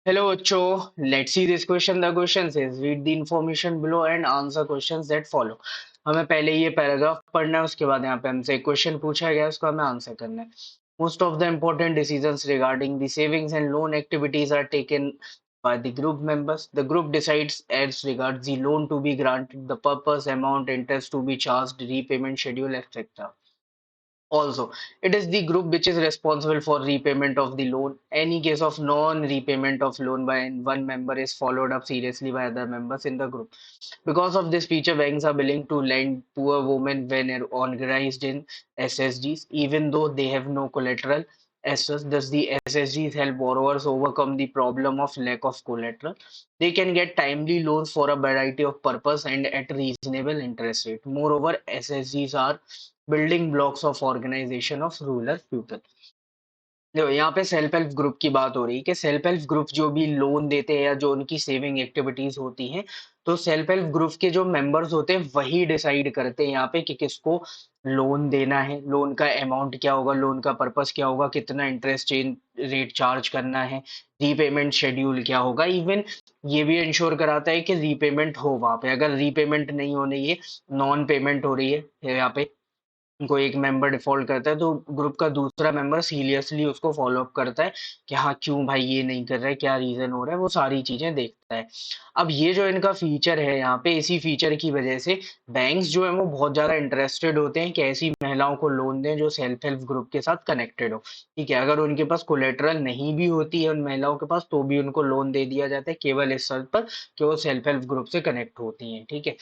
Hello, Ocho. Let's see this question. The question says, read the information below and answer questions that follow. हमें पहले ये paragraph पढ़ना है, उसके बाद यहाँ पे हमसे एक क्वेश्चन पूछा गया है, उसको हमें आंसर करना है. Most of the important decisions regarding the savings and loan activities are taken by the group members. The group decides as regards the loan to be granted, the purpose, amount, interest to be charged, repayment schedule, etc. Also, it is the group which is responsible for repayment of the loan. Any case of non-repayment of loan by one member is followed up seriously by other members in the group. Because of this feature, banks are willing to lend poor women when organized in SSGs, even though they have no collateral as such. Thus, the SSGs help borrowers overcome the problem of lack of collateral. They can get timely loans for a variety of purpose and at reasonable interest rate. Moreover, SSGs are building blocks of organization of rural people. देखो यहाँ पे self help group की बात हो रही है कि self help group जो भी लोन देते हैं या जो उनकी सेविंग एक्टिविटीज होती हैं, तो सेल्फ हेल्प ग्रुप के जो मेंबर्स होते हैं वही डिसाइड करते हैं यहाँ पे कि किसको लोन देना है, लोन का अमाउंट क्या होगा, लोन का पर्पस क्या होगा, कितना इंटरेस्ट रेट चार्ज करना है, रीपेमेंट शेड्यूल क्या होगा. इवन ये भी इंश्योर कराता है कि रीपेमेंट हो वहां पे. अगर रीपेमेंट नहीं हो रही है, नॉन पेमेंट हो रही है यहाँ पे, कोई एक मेंबर डिफॉल्ट करता है, तो ग्रुप का दूसरा मेंबर सीरियसली उसको फॉलो अप करता है कि हाँ क्यों भाई ये नहीं कर रहा है, क्या रीजन हो रहा है, वो सारी चीजें देखता है. अब ये जो इनका फीचर है यहाँ पे, इसी फीचर की वजह से बैंक्स जो है वो बहुत ज्यादा इंटरेस्टेड होते हैं कि ऐसी महिलाओं को लोन दें जो सेल्फ हेल्प ग्रुप के साथ कनेक्टेड हो. ठीक है, अगर उनके पास कोलेटरल नहीं भी होती है उन महिलाओं के पास, तो भी उनको लोन दे दिया जाता है केवल इस शर्त पर कि वो सेल्फ हेल्प ग्रुप से कनेक्ट होती हैं. ठीक है,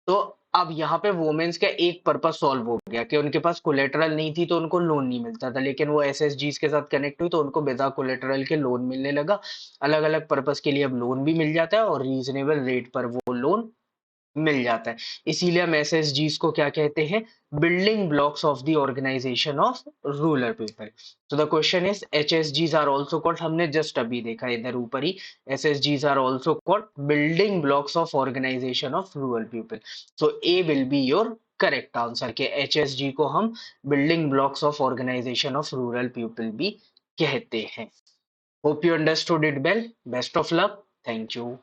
तो अब यहाँ पे वुमेन्स का एक पर्पस सॉल्व हो गया कि उनके पास कोलेटरल नहीं थी तो उनको लोन नहीं मिलता था, लेकिन वो एसएसजीज के साथ कनेक्ट हुई तो उनको बिना कोलेटरल के लोन मिलने लगा. अलग अलग पर्पस के लिए अब लोन भी मिल जाता है और रीजनेबल रेट पर वो लोन मिल जाता है. इसीलिए हम एसएसजीज को क्या कहते हैं? Building blocks of the organization of rural people. तो द क्वेश्चन इज, एचएसजीज आर आल्सो कॉल्ड, हमने जस्ट अभी देखा इधर ऊपर ही, एसएसजीज are also called building blocks of organization of rural people. So A will be your correct answer के एचएसजी को हम building blocks of organization of rural people भी कहते हैं. Hope you understood it well. Best of luck. Thank you.